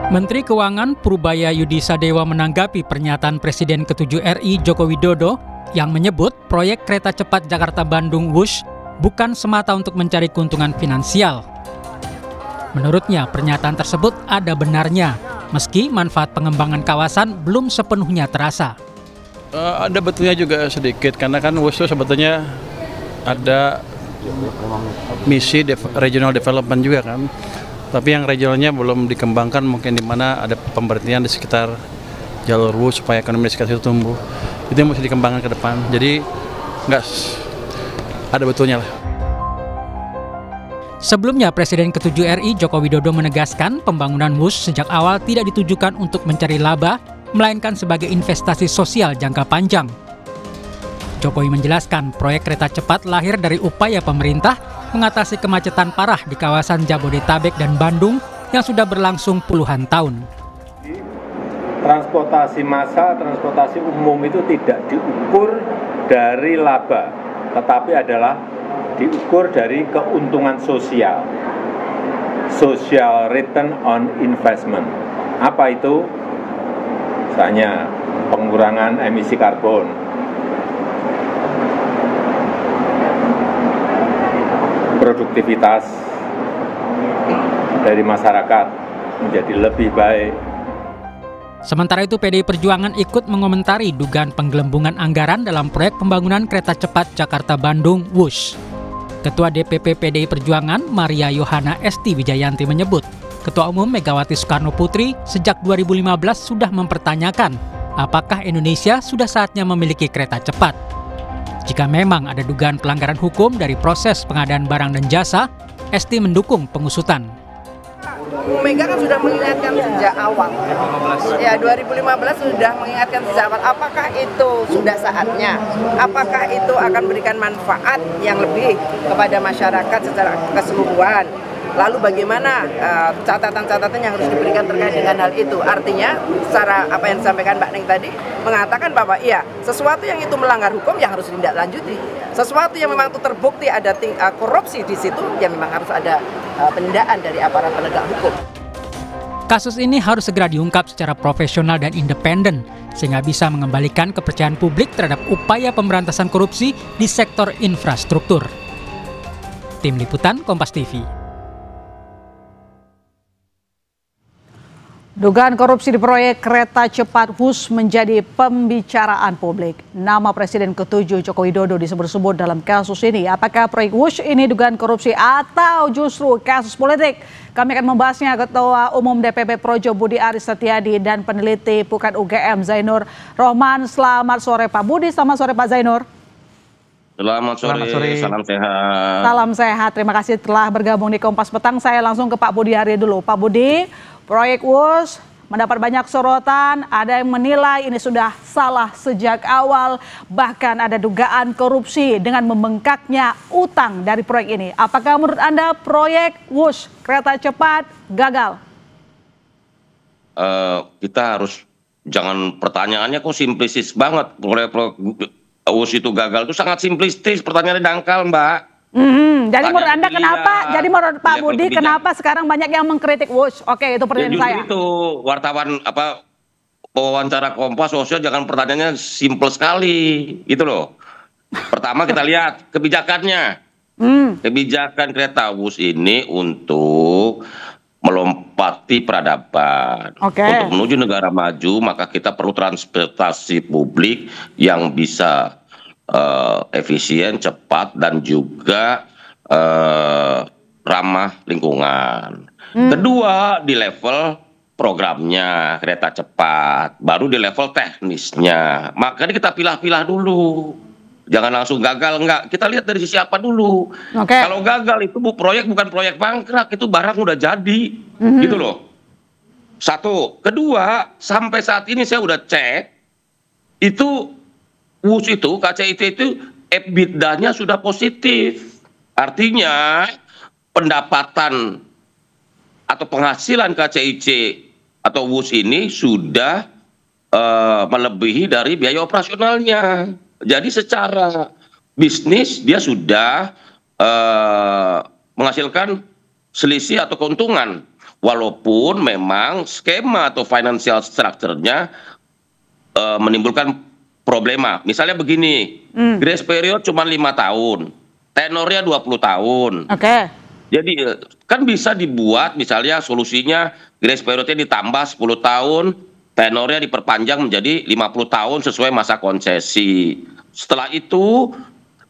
Menteri Keuangan Purbaya Yudi Sadewa menanggapi pernyataan Presiden ke-7 RI Joko Widodo yang menyebut proyek kereta cepat Jakarta-Bandung WUSH bukan semata untuk mencari keuntungan finansial. Menurutnya, pernyataan tersebut ada benarnya, meski manfaat pengembangan kawasan belum sepenuhnya terasa. Ada betulnya juga sedikit, karena kan WUSH itu sebetulnya ada misi regional development juga kan. Tapi yang regionalnya belum dikembangkan, mungkin di mana ada pemberhentian di sekitar jalur WUSH supaya ekonomi di sekitar itu tumbuh. Itu yang mesti dikembangkan ke depan. Jadi nggak ada betulnya lah. Sebelumnya, Presiden ke-7 RI Joko Widodo menegaskan pembangunan WUSH sejak awal tidak ditujukan untuk mencari laba, melainkan sebagai investasi sosial jangka panjang. Jokowi menjelaskan proyek kereta cepat lahir dari upaya pemerintah mengatasi kemacetan parah di kawasan Jabodetabek dan Bandung yang sudah berlangsung puluhan tahun. Transportasi massal, transportasi umum itu tidak diukur dari laba, tetapi adalah diukur dari keuntungan sosial. Social return on investment. Apa itu? Misalnya pengurangan emisi karbon, produktivitas dari masyarakat menjadi lebih baik. Sementara itu, PDI Perjuangan ikut mengomentari dugaan penggelembungan anggaran dalam proyek pembangunan kereta cepat Jakarta-Bandung WUSH. Ketua DPP PDI Perjuangan, Maria Yohana Esti Wijayanti menyebut, Ketua Umum Megawati Soekarno Putri sejak 2015 sudah mempertanyakan apakah Indonesia sudah saatnya memiliki kereta cepat. Jika memang ada dugaan pelanggaran hukum dari proses pengadaan barang dan jasa, Esti mendukung pengusutan. Bu Mega kan sudah mengingatkan sejak awal. Ya, 2015 sudah mengingatkan sejak awal. Apakah itu sudah saatnya? Apakah itu akan memberikan manfaat yang lebih kepada masyarakat secara keseluruhan? Lalu bagaimana catatan-catatan yang harus diberikan terkait dengan hal itu? Artinya, secara apa yang disampaikan Mbak Neng tadi, mengatakan bahwa iya, sesuatu yang itu melanggar hukum ya harus ditindaklanjuti. Sesuatu yang memang itu terbukti ada korupsi di situ, ya memang harus ada penindakan dari aparat penegak hukum. Kasus ini harus segera diungkap secara profesional dan independen, sehingga bisa mengembalikan kepercayaan publik terhadap upaya pemberantasan korupsi di sektor infrastruktur. Tim Liputan Kompas TV. Dugaan korupsi di proyek kereta cepat WUSH menjadi pembicaraan publik. Nama Presiden ke-7 Joko Widodo disebut-sebut dalam kasus ini. Apakah proyek WUSH ini dugaan korupsi atau justru kasus politik? Kami akan membahasnya Ketua Umum DPP Projo Budi Aris Setiadi dan peneliti Pukat UGM Zainur Rohman. Selamat sore Pak Budi, selamat sore Pak Zainur. Selamat sore, salam sehat. Salam sehat, terima kasih telah bergabung di Kompas Petang. Saya langsung ke Pak Budi Ari dulu. Pak Budi, proyek WUSH mendapat banyak sorotan, ada yang menilai ini sudah salah sejak awal, bahkan ada dugaan korupsi dengan membengkaknya utang dari proyek ini. Apakah menurut Anda proyek WUSH kereta cepat gagal? Kita harus, jangan pertanyaannya kok simplistis banget. Proyek WUSH itu gagal itu sangat simplistis, pertanyaannya dangkal, Mbak. Jadi menurut Anda kenapa? Jadi menurut Pak Budi kenapa sekarang banyak yang mengkritik WUSH? Oke, itu pertanyaan saya. Itu wartawan wawancara Kompas sosial, jangan pertanyaannya simpel sekali, gitu loh. Pertama kita lihat kebijakannya. Kebijakan kereta WUSH ini untuk melompati peradaban. Untuk menuju negara maju, maka kita perlu transportasi publik yang bisa efisien, cepat, dan juga ramah lingkungan. Kedua, di level programnya kereta cepat, baru di level teknisnya. Makanya kita pilah-pilah dulu. Jangan langsung gagal, enggak. Kita lihat dari sisi apa dulu. Kalau gagal itu proyek bukan proyek bangkrak, itu barang udah jadi. Gitu loh. Satu. Kedua, sampai saat ini saya udah cek, itu WUSH itu, KCIT itu EBITDA-nya sudah positif. Artinya pendapatan atau penghasilan KCIC atau WUSH ini sudah melebihi dari biaya operasionalnya. Jadi secara bisnis dia sudah menghasilkan selisih atau keuntungan. Walaupun memang skema atau financial structure-nya menimbulkan problema. Misalnya begini, grace period cuma 5 tahun, tenornya 20 tahun. Oke. Jadi kan bisa dibuat misalnya solusinya grace periodnya ditambah 10 tahun, tenornya diperpanjang menjadi 50 tahun sesuai masa konsesi. Setelah itu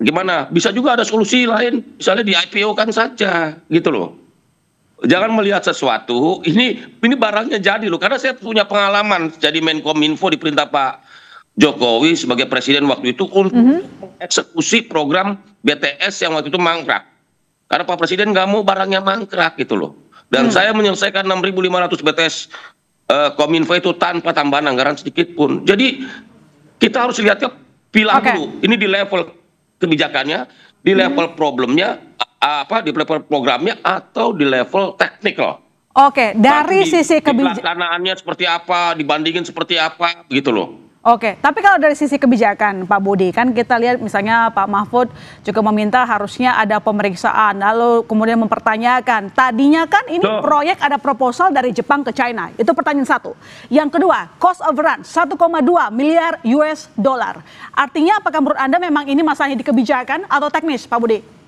gimana? Bisa juga ada solusi lain, misalnya di IPO kan saja, gitu loh. Jangan melihat sesuatu, ini barangnya jadi loh, karena saya punya pengalaman jadi Menkominfo di perintah Pak Jokowi sebagai presiden waktu itu untuk mengeksekusi program BTS yang waktu itu mangkrak. Karena Pak Presiden nggak mau barangnya mangkrak gitu loh. Dan saya menyelesaikan 6.500 BTS Kominfo itu tanpa tambahan anggaran sedikit pun. Jadi kita harus lihatnya pilah dulu. Ini di level kebijakannya, di level problemnya, di level programnya, atau di level teknikal. Oke, dari sisi kebijakan pelaksanaannya seperti apa, dibandingin seperti apa, gitu loh. Oke, tapi kalau dari sisi kebijakan Pak Budi, kan kita lihat misalnya Pak Mahfud juga meminta harusnya ada pemeriksaan, lalu kemudian mempertanyakan, tadinya kan ini proyek ada proposal dari Jepang ke China, itu pertanyaan satu. Yang kedua, cost overrun 1,2 miliar US dollar. Artinya apakah menurut Anda memang ini masalahnya di kebijakan atau teknis, Pak Budi?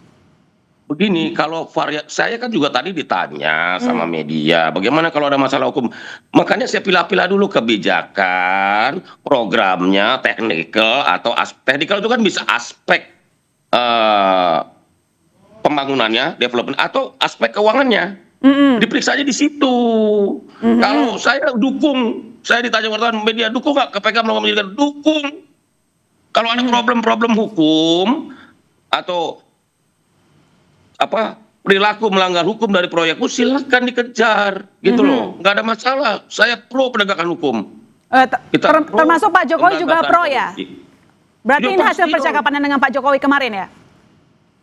Begini, kalau saya kan juga tadi ditanya sama media, bagaimana kalau ada masalah hukum? Makanya saya pilah-pilah dulu kebijakan, programnya, teknikal, atau teknikal itu kan bisa aspek pembangunannya, development, atau aspek keuangannya. Diperiksa aja di situ. Kalau saya dukung, saya ditanya wartawan media, dukung nggak KPK melakukan penyidikan? Dukung. Kalau ada problem-problem hukum atau perilaku melanggar hukum dari proyekku, silahkan dikejar, gitu loh, nggak ada masalah. Saya pro penegakan hukum. Termasuk Pak Jokowi juga pro ya? Berarti ini hasil percakapan dengan Pak Jokowi kemarin ya?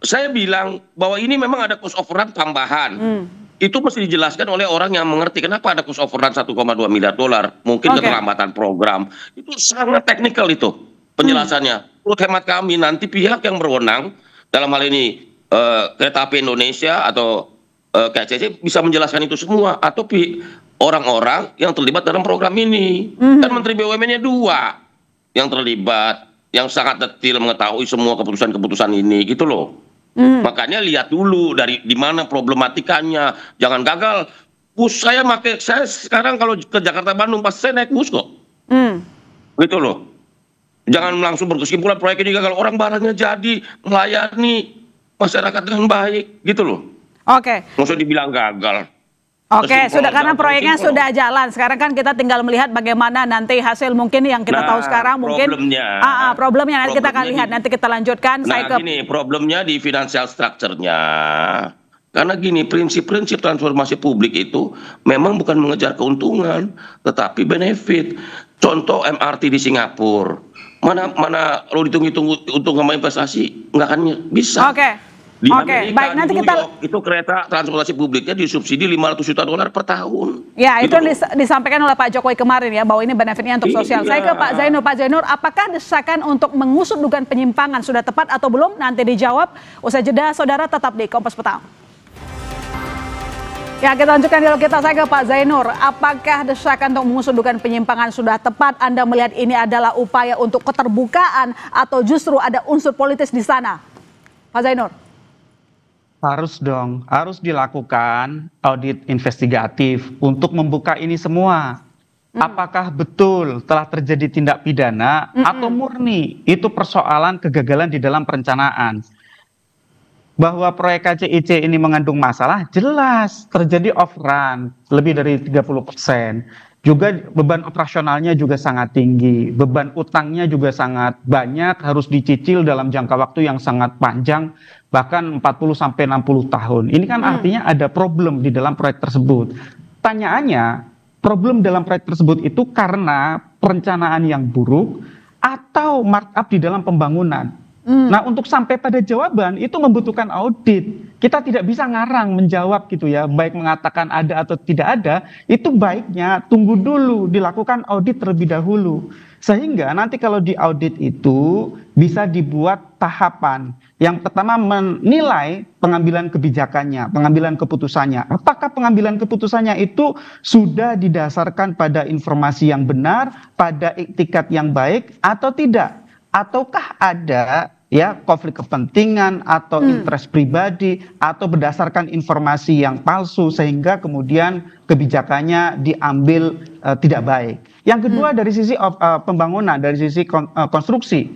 Saya bilang bahwa ini memang ada cost overrun tambahan. Itu mesti dijelaskan oleh orang yang mengerti kenapa ada cost overrun 1,2 miliar dolar. Mungkin keterlambatan program. Itu sangat teknikal itu penjelasannya. Menurut hemat kami, nanti pihak yang berwenang dalam hal ini Kereta Api Indonesia atau KCC bisa menjelaskan itu semua, atau orang-orang yang terlibat dalam program ini. Dan Menteri BUMN-nya 2 yang terlibat, yang sangat detail mengetahui semua keputusan-keputusan ini, gitu loh. Makanya lihat dulu dari di mana problematikanya, jangan gagal. Saya sekarang kalau ke Jakarta Bandung pas saya naik bus kok, gitu loh. Jangan langsung berkesimpulan proyek ini gagal, orang barangnya jadi, melayani masyarakat dengan baik, gitu loh. Oke. Nggak usah dibilang gagal. Oke, sudah karena proyeknya sudah jalan. Sekarang kan kita tinggal melihat bagaimana nanti hasil mungkin yang kita tahu sekarang mungkin. Problemnya nanti kita akan lihat, nanti kita lanjutkan. Gini, problemnya di financial structure-nya. Karena gini, prinsip-prinsip transformasi publik itu memang bukan mengejar keuntungan, tetapi benefit. Contoh MRT di Singapura. Mana kalau dihitung-hitung untung sama investasi nggak akan bisa. Di Amerika, baik, nanti kita itu kereta transportasi publiknya disubsidi 500 juta dolar per tahun. Ya, itu disampaikan oleh Pak Jokowi kemarin ya, bahwa ini benefitnya untuk sosial. Saya ke Pak Zainur. Pak Zainur, apakah desakan untuk mengusut dugaan penyimpangan sudah tepat atau belum? Nanti dijawab. Usai jeda, saudara tetap di Kompas Petang. Ya, kita lanjutkan dialog kita. Saya ke Pak Zainur. Apakah desakan untuk mengusut dugaan penyimpangan sudah tepat? Anda melihat ini adalah upaya untuk keterbukaan atau justru ada unsur politis di sana? Pak Zainur. Harus dong, harus dilakukan audit investigatif untuk membuka ini semua. Apakah betul telah terjadi tindak pidana atau murni itu persoalan kegagalan di dalam perencanaan. Bahwa proyek KCIC ini mengandung masalah, jelas terjadi overrun lebih dari 30%. Juga beban operasionalnya juga sangat tinggi, beban utangnya juga sangat banyak, harus dicicil dalam jangka waktu yang sangat panjang, bahkan 40-60 tahun. Ini kan artinya ada problem di dalam proyek tersebut. Pertanyaannya, problem dalam proyek tersebut itu karena perencanaan yang buruk atau markup di dalam pembangunan. Nah, untuk sampai pada jawaban itu membutuhkan audit. Kita tidak bisa ngarang menjawab gitu ya, baik mengatakan ada atau tidak ada, itu baiknya tunggu dulu, dilakukan audit terlebih dahulu. Sehingga nanti kalau di audit itu bisa dibuat tahapan. Yang pertama menilai pengambilan kebijakannya, pengambilan keputusannya. Apakah pengambilan keputusannya itu sudah didasarkan pada informasi yang benar, pada iktikat yang baik atau tidak? Ataukah ada ya konflik kepentingan atau interest pribadi atau berdasarkan informasi yang palsu sehingga kemudian kebijakannya diambil tidak baik. Yang kedua dari sisi pembangunan, dari sisi konstruksi,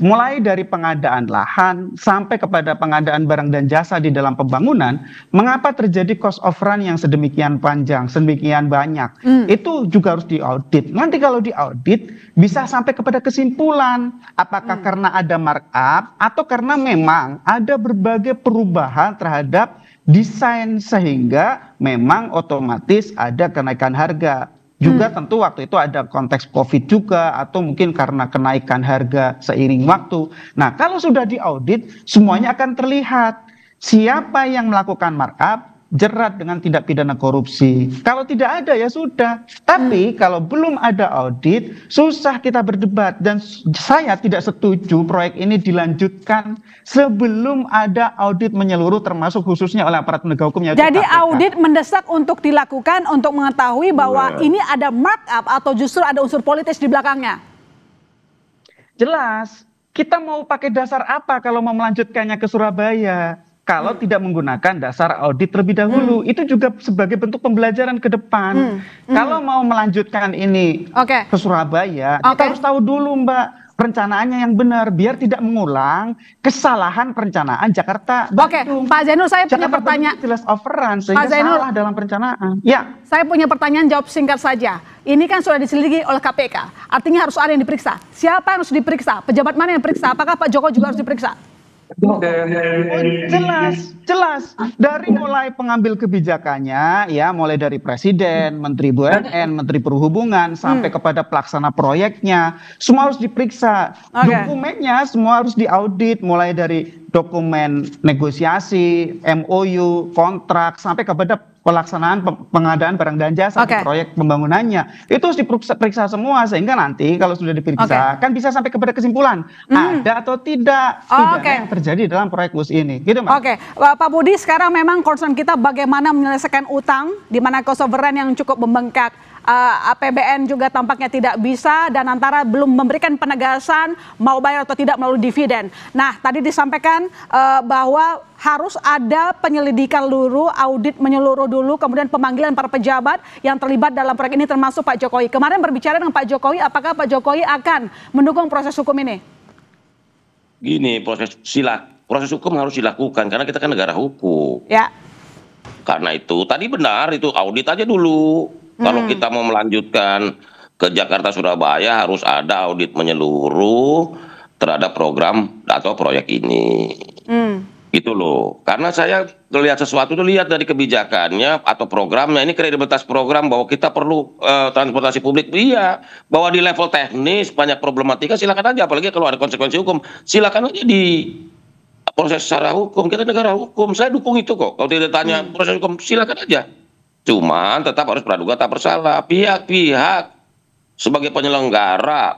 mulai dari pengadaan lahan sampai kepada pengadaan barang dan jasa di dalam pembangunan, mengapa terjadi cost of run yang sedemikian panjang, sedemikian banyak? Itu juga harus diaudit. Nanti kalau diaudit bisa sampai kepada kesimpulan apakah karena ada markup atau karena memang ada berbagai perubahan terhadap desain sehingga memang otomatis ada kenaikan harga. Juga tentu waktu itu ada konteks COVID juga atau mungkin karena kenaikan harga seiring waktu. Nah, kalau sudah diaudit semuanya akan terlihat siapa yang melakukan markup, jerat dengan tindak pidana korupsi. Kalau tidak ada ya sudah. Tapi kalau belum ada audit, susah kita berdebat. Dan saya tidak setuju proyek ini dilanjutkan sebelum ada audit menyeluruh termasuk khususnya oleh aparat penegak hukum. Jadi audit mendesak untuk dilakukan untuk mengetahui bahwa ini ada markup atau justru ada unsur politis di belakangnya. Jelas. Kita mau pakai dasar apa kalau mau melanjutkannya ke Surabaya? Kalau tidak menggunakan dasar audit terlebih dahulu, itu juga sebagai bentuk pembelajaran ke depan. Kalau mau melanjutkan ini ke Surabaya, kita harus tahu dulu Mbak perencanaannya yang benar, biar tidak mengulang kesalahan perencanaan Jakarta Bandung. Pak Zainul, saya punya pertanyaan. Jelas overrun sehingga salah dalam perencanaan. Ya. Saya punya pertanyaan, jawab singkat saja. Ini kan sudah diselidiki oleh KPK, artinya harus ada yang diperiksa. Siapa yang harus diperiksa? Pejabat mana yang diperiksa? Apakah Pak Joko juga harus diperiksa? Jelas dari mulai pengambil kebijakannya ya, mulai dari presiden, menteri BUMN, menteri perhubungan sampai kepada pelaksana proyeknya semua harus diperiksa. Dokumennya semua harus diaudit, mulai dari dokumen negosiasi, MOU, kontrak sampai kepada pelaksanaan pengadaan barang dan jasa proyek pembangunannya. Itu harus diperiksa semua sehingga nanti kalau sudah diperiksa kan bisa sampai kepada kesimpulan ada atau tidak pidana yang terjadi dalam proyek WUS ini. Gitu, Mbak. Pak Budi, sekarang memang concern kita bagaimana menyelesaikan utang di mana cost overrun yang cukup membengkak. APBN juga tampaknya tidak bisa dan antara belum memberikan penegasan mau bayar atau tidak melalui dividen. Nah, tadi disampaikan bahwa harus ada penyelidikan dulu, audit menyeluruh dulu, kemudian pemanggilan para pejabat yang terlibat dalam proyek ini termasuk Pak Jokowi. Kemarin berbicara dengan Pak Jokowi, apakah Pak Jokowi akan mendukung proses hukum ini? Gini, proses hukum harus dilakukan karena kita kan negara hukum. Ya. Karena itu tadi benar itu audit aja dulu. Kalau kita mau melanjutkan ke Jakarta Surabaya harus ada audit menyeluruh terhadap program atau proyek ini. Gitu loh. Karena saya melihat sesuatu itu lihat dari kebijakannya atau programnya, ini kredibilitas program bahwa kita perlu transportasi publik. Iya, bahwa di level teknis banyak problematika silakan aja, apalagi kalau ada konsekuensi hukum silakan aja di proses secara hukum. Kita negara hukum, saya dukung itu kok. Kalau tidak tanya proses hukum silakan aja. Cuman tetap harus praduga tak bersalah. Pihak-pihak sebagai penyelenggara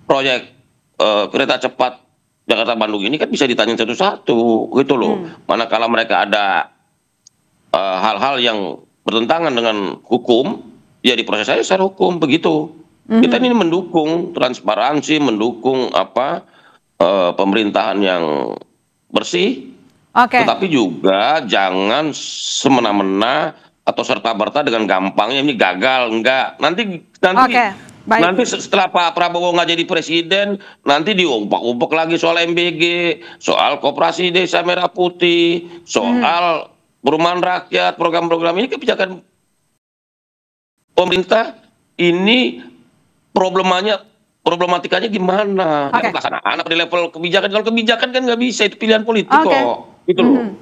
proyek kereta cepat Jakarta Bandung ini kan bisa ditanya satu-satu gitu loh. Manakala mereka ada hal-hal yang bertentangan dengan hukum, ya diproses saja secara hukum begitu. Kita ini mendukung transparansi, mendukung pemerintahan yang bersih. Tetapi juga jangan semena-mena atau serta-merta dengan gampangnya ini gagal, enggak. Nanti setelah Pak Prabowo nggak jadi presiden, nanti diumpak-umpak lagi soal MBG, soal Koperasi Desa Merah Putih, soal perumahan rakyat, program-program ini kebijakan pemerintah ini problematikanya gimana? Pelaksanaan apa di level kebijakan? Kalau kebijakan kan nggak bisa, itu pilihan politik kok. Gitu loh.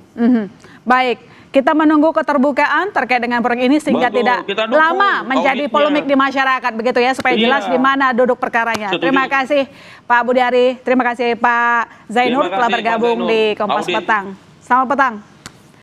Baik. Kita menunggu keterbukaan terkait dengan proyek ini sehingga Betul, tidak kita dukung lama menjadi auditnya. polemik di masyarakat begitu ya, supaya jelas di mana duduk perkaranya. Setuju. Terima kasih Pak Budi Ari, terima kasih Pak Zainur Terima telah kasih, Pak bergabung Zainur. di Kompas Audit. Petang. Selamat petang.